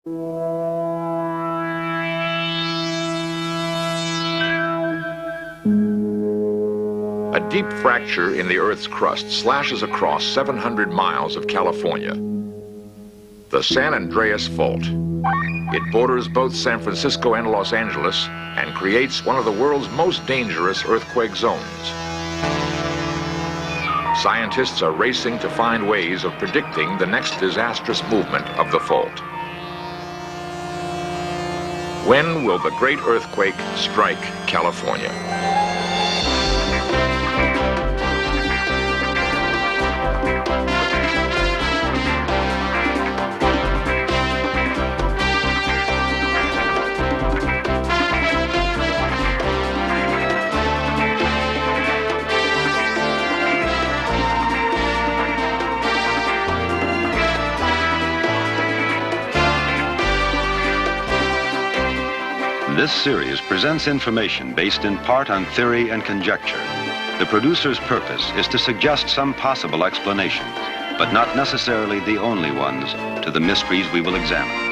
A deep fracture in the Earth's crust slashes across 700 miles of California. The San Andreas Fault. It borders both San Francisco and Los Angeles and creates one of the world's most dangerous earthquake zones. Scientists are racing to find ways of predicting the next disastrous movement of the fault. When will the great earthquake strike California? This series presents information based in part on theory and conjecture. The producer's purpose is to suggest some possible explanations, but not necessarily the only ones, to the mysteries we will examine.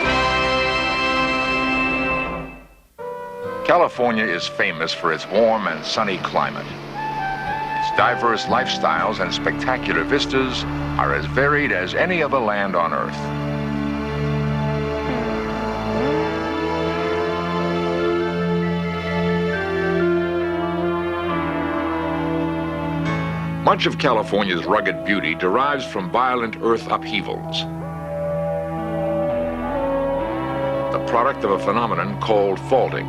California is famous for its warm and sunny climate. Its diverse lifestyles and spectacular vistas are as varied as any other land on Earth. Much of California's rugged beauty derives from violent earth upheavals, the product of a phenomenon called faulting.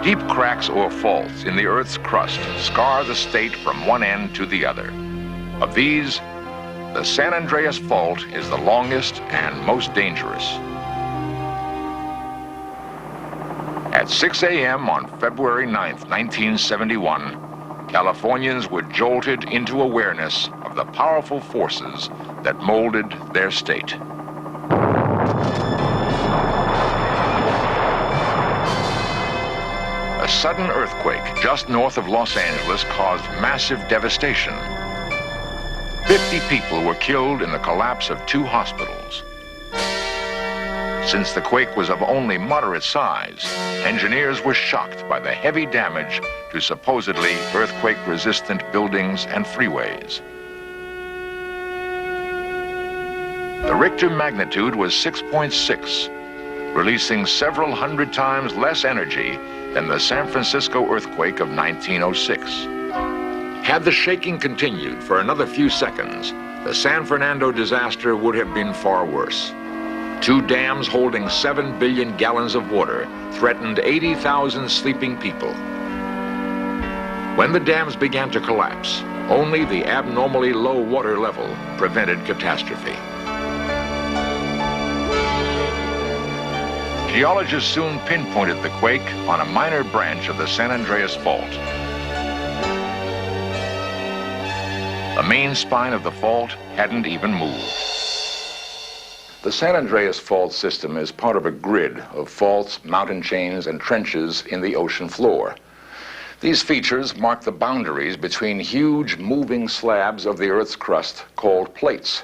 Deep cracks or faults in the Earth's crust scar the state from one end to the other. Of these, the San Andreas Fault is the longest and most dangerous. At 6 a.m. on February 9th, 1971, Californians were jolted into awareness of the powerful forces that molded their state. A sudden earthquake just north of Los Angeles caused massive devastation. 50 people were killed in the collapse of 2 hospitals. Since the quake was of only moderate size, engineers were shocked by the heavy damage to supposedly earthquake-resistant buildings and freeways. The Richter magnitude was 6.6, releasing several hundred times less energy than the San Francisco earthquake of 1906. Had the shaking continued for another few seconds, the San Fernando disaster would have been far worse. 2 dams holding 7 billion gallons of water threatened 80,000 sleeping people. When the dams began to collapse, only the abnormally low water level prevented catastrophe. Geologists soon pinpointed the quake on a minor branch of the San Andreas Fault. The main spine of the fault hadn't even moved. The San Andreas Fault system is part of a grid of faults, mountain chains, and trenches in the ocean floor. These features mark the boundaries between huge moving slabs of the Earth's crust called plates.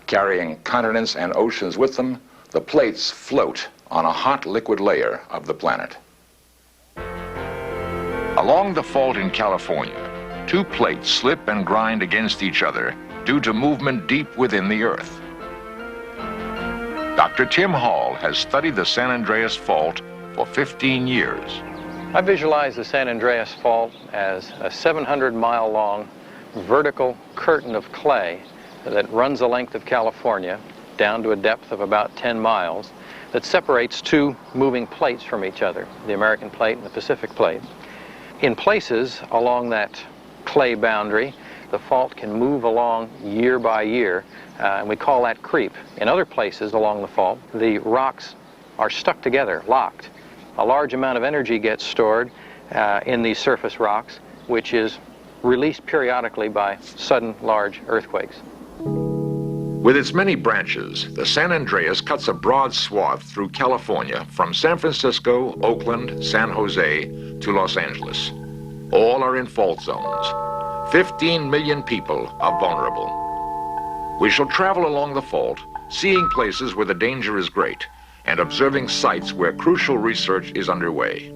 Carrying continents and oceans with them, the plates float on a hot liquid layer of the planet. Along the fault in California, 2 plates slip and grind against each other due to movement deep within the Earth. Dr. Tim Hall has studied the San Andreas Fault for 15 years. I visualize the San Andreas Fault as a 700-mile-long vertical curtain of clay that runs the length of California down to a depth of about 10 miles that separates 2 moving plates from each other, the American plate and the Pacific plate. In places along that clay boundary, the fault can move along year by year, and we call that creep. In other places along the fault, the rocks are stuck together, locked. A large amount of energy gets stored in these surface rocks, which is released periodically by sudden large earthquakes. With its many branches, the San Andreas cuts a broad swath through California from San Francisco, Oakland, San Jose to Los Angeles. All are in fault zones. 15 million people are vulnerable. We shall travel along the fault seeing places where the danger is great and observing sites where crucial research is underway.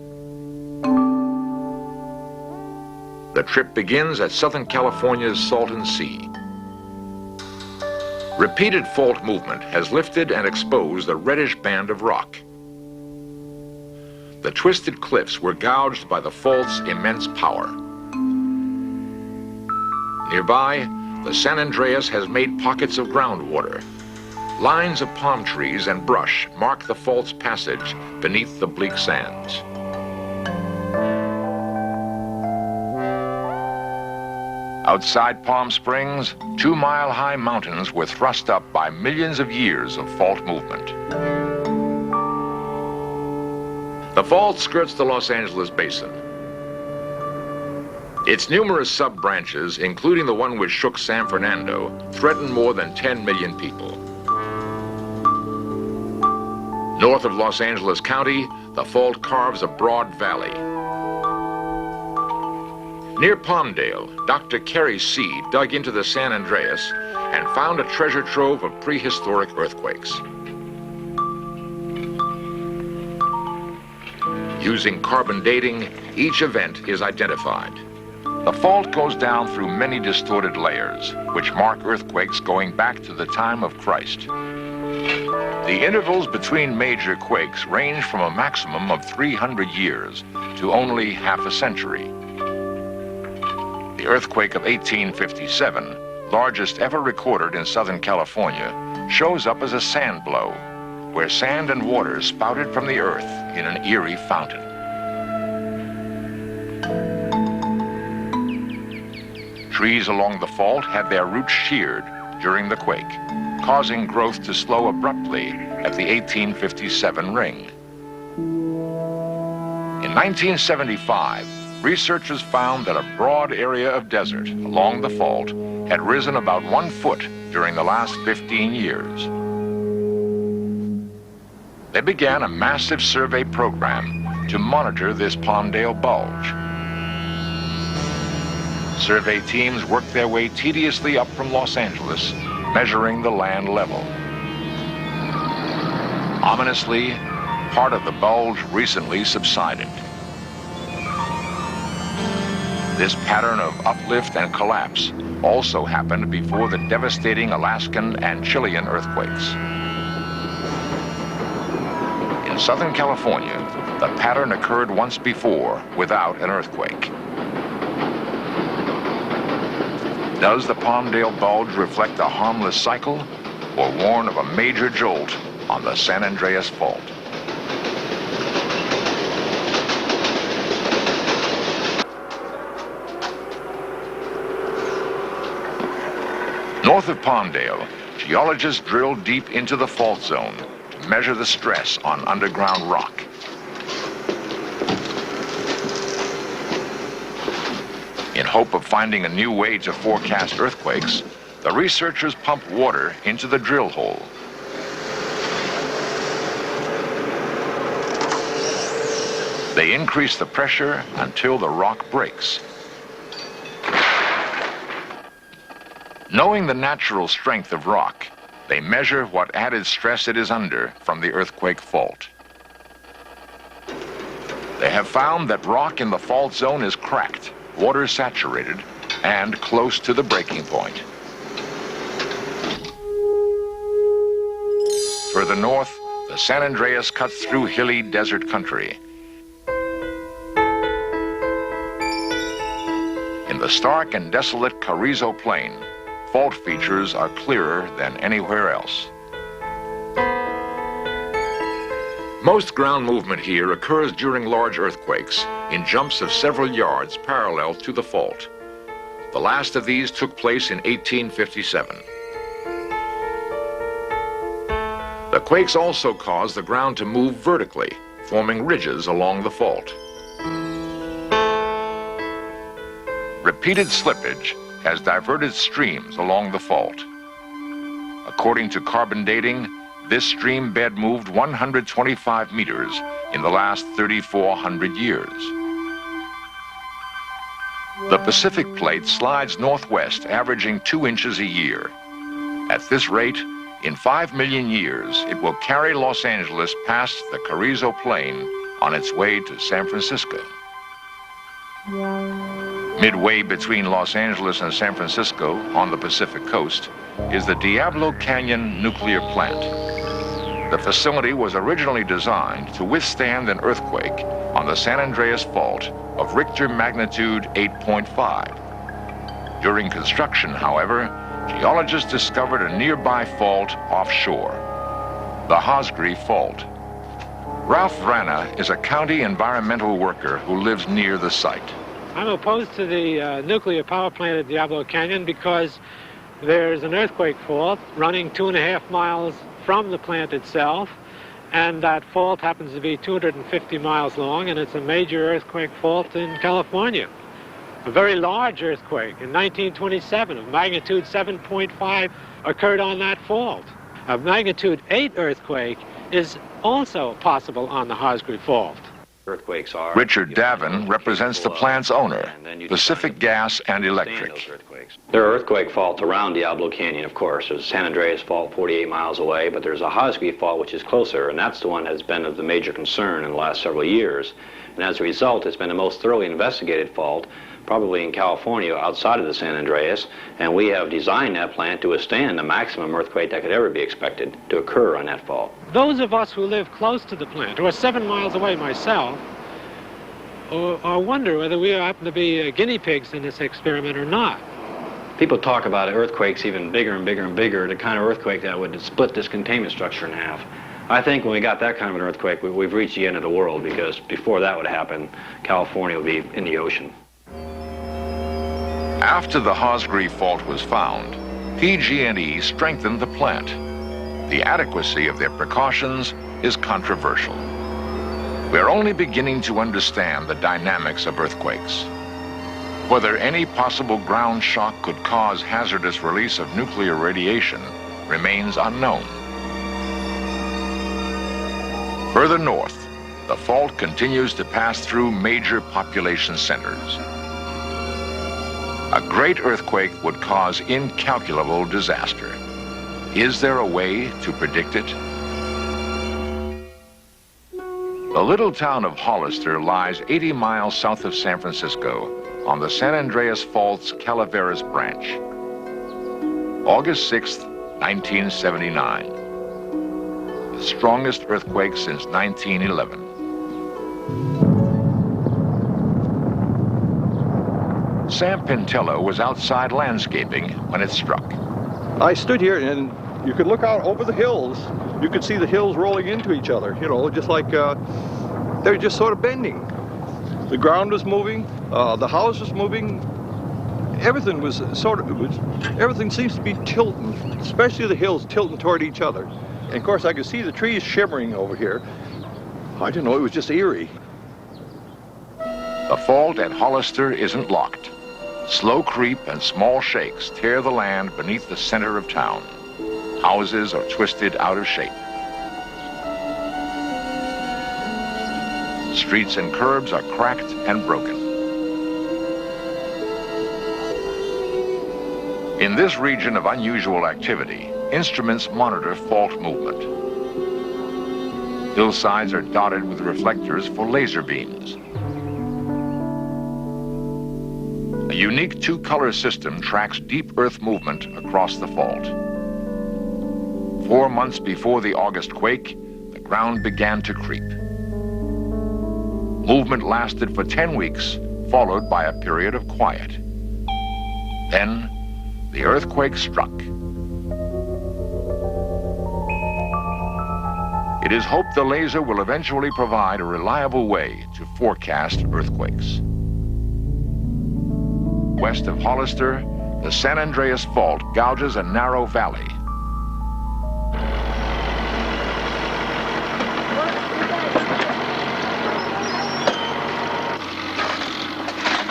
The trip begins at Southern California's Salton Sea. Repeated fault movement has lifted and exposed a reddish band of rock. The twisted cliffs were gouged by the fault's immense power. Nearby, the San Andreas has made pockets of groundwater. Lines of palm trees and brush mark the fault's passage beneath the bleak sands. Outside Palm Springs, 2-mile-high mountains were thrust up by millions of years of fault movement. The fault skirts the Los Angeles basin. Its numerous sub-branches, including the one which shook San Fernando, threaten more than 10 million people. North of Los Angeles County, the fault carves a broad valley. Near Palmdale, Dr. Kerry Seed dug into the San Andreas and found a treasure trove of prehistoric earthquakes. Using carbon dating, each event is identified. The fault goes down through many distorted layers, which mark earthquakes going back to the time of Christ. The intervals between major quakes range from a maximum of 300 years to only half a century. The earthquake of 1857, largest ever recorded in Southern California, shows up as a sand blow, where sand and water spouted from the earth in an eerie fountain. Trees along the fault had their roots sheared during the quake, causing growth to slow abruptly at the 1857 ring. In 1975, researchers found that a broad area of desert along the fault had risen about 1 foot during the last 15 years. They began a massive survey program to monitor this Palmdale bulge. Survey teams worked their way tediously up from Los Angeles, measuring the land level. Ominously, part of the bulge recently subsided. This pattern of uplift and collapse also happened before the devastating Alaskan and Chilean earthquakes. In Southern California, the pattern occurred once before without an earthquake. Does the Palmdale bulge reflect a harmless cycle or warn of a major jolt on the San Andreas fault? North of Palmdale, geologists drilled deep into the fault zone to measure the stress on underground rock. In hope of finding a new way to forecast earthquakes, the researchers pump water into the drill hole. They increase the pressure until the rock breaks. Knowing the natural strength of rock, they measure what added stress it is under from the earthquake fault. They have found that rock in the fault zone is cracked, water saturated, and close to the breaking point. Further north, the San Andreas cuts through hilly desert country. In the stark and desolate Carrizo Plain, fault features are clearer than anywhere else. Most ground movement here occurs during large earthquakes in jumps of several yards parallel to the fault. The last of these took place in 1857. The quakes also cause the ground to move vertically, forming ridges along the fault. Repeated slippage has diverted streams along the fault. According to carbon dating, this stream bed moved 125 meters in the last 3,400 years. The Pacific Plate slides northwest, averaging 2 inches a year. At this rate, In 5 million years, it will carry Los Angeles past the Carrizo Plain on its way to San Francisco. Midway between Los Angeles and San Francisco, on the Pacific coast, is the Diablo Canyon nuclear plant. The facility was originally designed to withstand an earthquake on the San Andreas Fault of Richter magnitude 8.5. During construction, however, geologists discovered a nearby fault offshore, the Hosgri Fault. Ralph Vrana is a county environmental worker who lives near the site. I'm opposed to the nuclear power plant at Diablo Canyon because there's an earthquake fault running 2.5 miles from the plant itself, and that fault happens to be 250 miles long, and it's a major earthquake fault in California. A very large earthquake in 1927 of magnitude 7.5 occurred on that fault. A magnitude 8 earthquake is also possible on the Hosgri Fault. Earthquakes are. Richard Davin represents the plant's owner, Pacific Gas and Electric. There are earthquake faults around Diablo Canyon, of course. There's San Andreas Fault 48 miles away, but there's a Hosgri Fault which is closer, and that's the one that's been of the major concern in the last several years. And as a result, it's been the most thoroughly investigated fault, probably in California outside of the San Andreas, and we have designed that plant to withstand the maximum earthquake that could ever be expected to occur on that fault. Those of us who live close to the plant, who are 7 miles away myself, wonder whether we happen to be guinea pigs in this experiment or not. People talk about earthquakes even bigger and bigger and bigger, the kind of earthquake that would split this containment structure in half. I think when we got that kind of an earthquake, we've reached the end of the world, because before that would happen, California would be in the ocean. After the Hosgri Fault was found, PG&E strengthened the plant. The adequacy of their precautions is controversial. We're only beginning to understand the dynamics of earthquakes. Whether any possible ground shock could cause hazardous release of nuclear radiation remains unknown. Further north, the fault continues to pass through major population centers. A great earthquake would cause incalculable disaster. Is there a way to predict it? The little town of Hollister lies 80 miles south of San Francisco on the San Andreas Fault's Calaveras branch. August 6, 1979. The strongest earthquake since 1911. Sam Pintello was outside landscaping when it struck. I stood here and you could look out over the hills. You could see the hills rolling into each other, you know, just like they were just sort of bending. The ground was moving, the house was moving. Everything was everything seems to be tilting, especially the hills tilting toward each other. And of course I could see the trees shimmering over here. I don't know, it was just eerie. The fault at Hollister isn't locked. Slow creep and small shakes tear the land beneath the center of town. Houses are twisted out of shape. Streets and curbs are cracked and broken. In this region of unusual activity, instruments monitor fault movement. Hillsides are dotted with reflectors for laser beams. A unique two-color system tracks deep earth movement across the fault. 4 months before the August quake, the ground began to creep. Movement lasted for 10 weeks, followed by a period of quiet. Then, the earthquake struck. It is hoped the laser will eventually provide a reliable way to forecast earthquakes. West of Hollister, the San Andreas Fault gouges a narrow valley.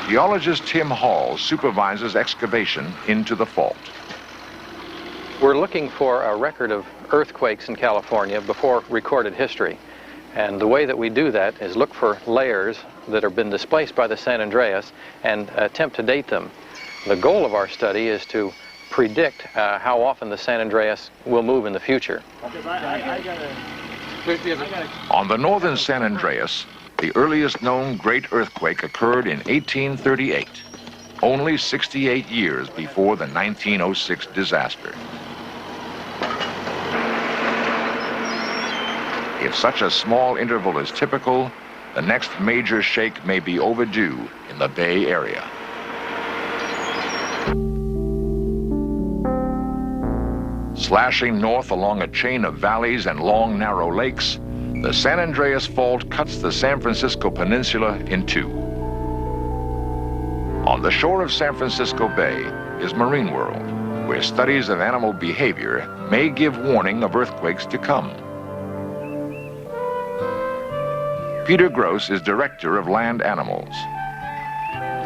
Geologist Tim Hall supervises excavation into the fault. We're looking for a record of earthquakes in California before recorded history. And the way that we do that is look for layers that have been displaced by the San Andreas and attempt to date them. The goal of our study is to predict how often the San Andreas will move in the future. On the northern San Andreas, the earliest known great earthquake occurred in 1838, only 68 years before the 1906 disaster. If such a small interval is typical, the next major shake may be overdue in the Bay Area. Slashing north along a chain of valleys and long, narrow lakes, the San Andreas Fault cuts the San Francisco Peninsula in two. On the shore of San Francisco Bay is Marine World, where studies of animal behavior may give warning of earthquakes to come. Peter Gross is director of land animals.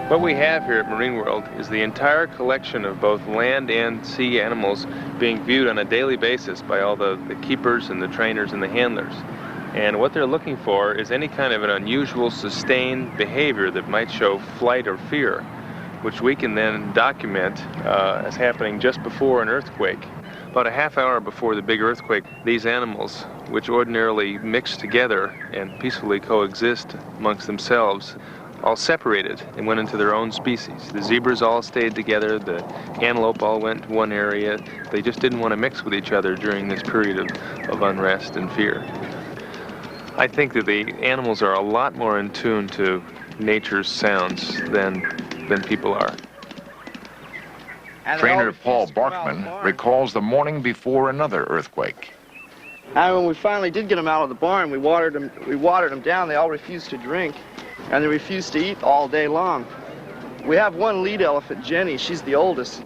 What we have here at Marine World is the entire collection of both land and sea animals being viewed on a daily basis by all the keepers and the trainers and the handlers. And what they're looking for is any kind of an unusual, sustained behavior that might show flight or fear, which we can then document as happening just before an earthquake. About a half hour before the big earthquake, these animals, which ordinarily mix together and peacefully coexist amongst themselves, all separated and went into their own species. The zebras all stayed together, the antelope all went to one area. They just didn't want to mix with each other during this period of unrest and fear. I think that the animals are a lot more in tune to nature's sounds than people are. Trainer Paul Barkman recalls the morning before another earthquake. And when we finally did get them out of the barn, we watered them down. They all refused to drink, and they refused to eat all day long. We have one lead elephant, Jenny. She's the oldest,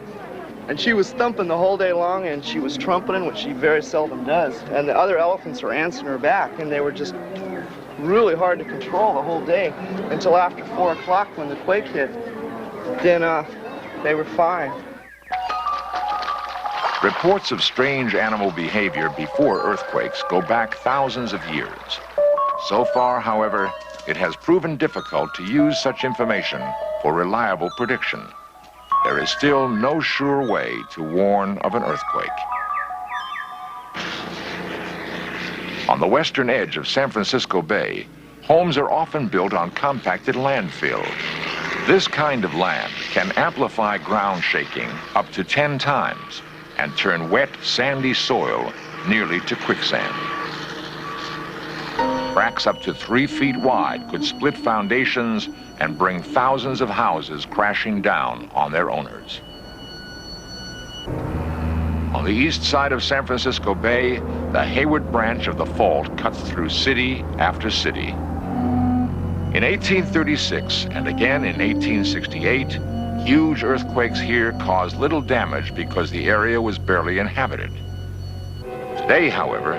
and she was thumping the whole day long, and she was trumpeting, which she very seldom does. And the other elephants were answering her back, and they were just really hard to control the whole day until after 4 o'clock when the quake hit. Then they were fine. Reports of strange animal behavior before earthquakes go back thousands of years. So far, however, it has proven difficult to use such information for reliable prediction. There is still no sure way to warn of an earthquake. On the western edge of San Francisco Bay, homes are often built on compacted landfill. This kind of land can amplify ground shaking up to 10 times and turn wet, sandy soil nearly to quicksand. Cracks up to 3 feet wide could split foundations and bring thousands of houses crashing down on their owners. On the east side of San Francisco Bay, the Hayward branch of the fault cuts through city after city. In 1836 and again in 1868, huge earthquakes here caused little damage because the area was barely inhabited. Today, however,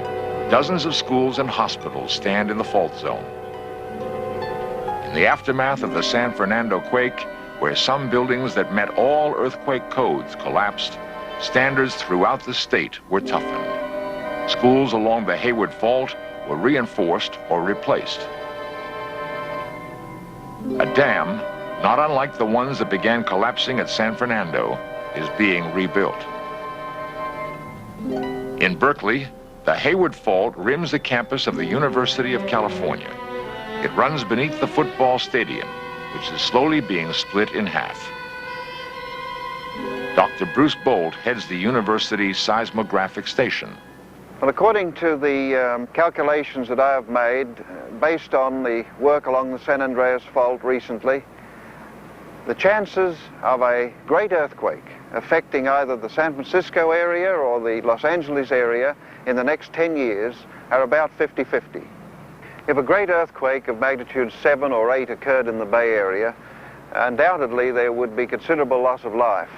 dozens of schools and hospitals stand in the fault zone. In the aftermath of the San Fernando quake, where some buildings that met all earthquake codes collapsed, standards throughout the state were toughened. Schools along the Hayward Fault were reinforced or replaced. A dam, not unlike the ones that began collapsing at San Fernando, is being rebuilt. In Berkeley, the Hayward Fault rims the campus of the University of California. It runs beneath the football stadium, which is slowly being split in half. Dr. Bruce Bolt heads the university's seismographic station. Well, according to the calculations that I have made, based on the work along the San Andreas Fault recently, the chances of a great earthquake affecting either the San Francisco area or the Los Angeles area in the next 10 years are about 50-50. If a great earthquake of magnitude 7 or 8 occurred in the Bay Area, undoubtedly there would be considerable loss of life.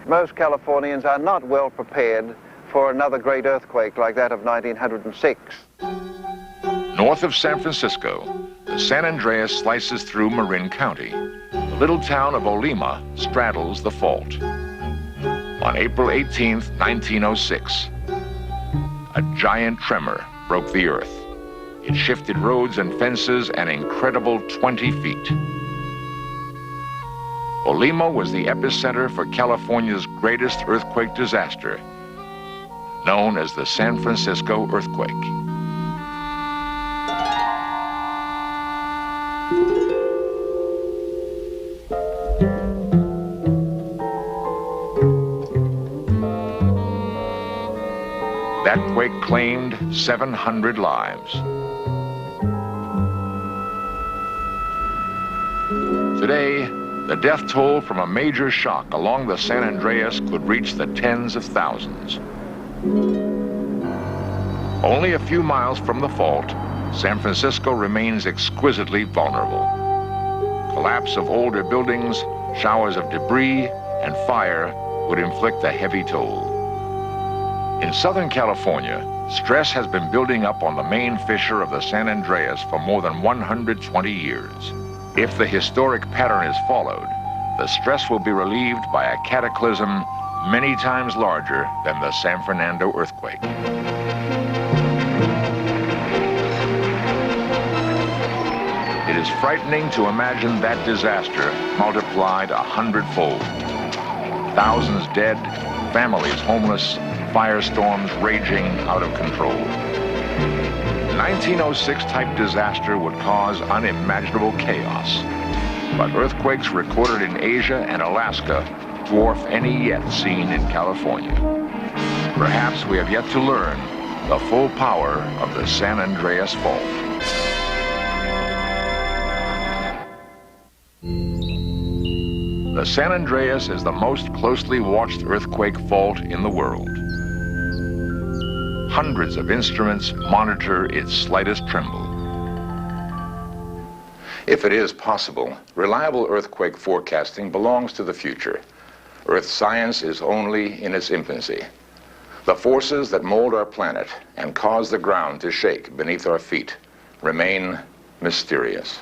Most Californians are not well prepared for another great earthquake like that of 1906. North of San Francisco, the San Andreas slices through Marin County. The little town of Olima straddles the fault. On April 18, 1906, a giant tremor broke the earth. It shifted roads and fences an incredible 20 feet. Olimo was the epicenter for California's greatest earthquake disaster, known as the San Francisco earthquake. That quake claimed 700 lives. Today, the death toll from a major shock along the San Andreas could reach the tens of thousands. Only a few miles from the fault, San Francisco remains exquisitely vulnerable. Collapse of older buildings, showers of debris, and fire would inflict a heavy toll. In Southern California, stress has been building up on the main fissure of the San Andreas for more than 120 years. If the historic pattern is followed, the stress will be relieved by a cataclysm many times larger than the San Fernando earthquake. It is frightening to imagine that disaster multiplied 100-fold. Thousands dead, families homeless, firestorms raging out of control. 1906 type disaster would cause unimaginable chaos, but earthquakes recorded in Asia and Alaska dwarf any yet seen in California. Perhaps we have yet to learn the full power of the San Andreas Fault. The San Andreas is the most closely watched earthquake fault in the world. Hundreds of instruments monitor its slightest tremble. If it is possible, reliable earthquake forecasting belongs to the future. Earth science is only in its infancy. The forces that mold our planet and cause the ground to shake beneath our feet remain mysterious.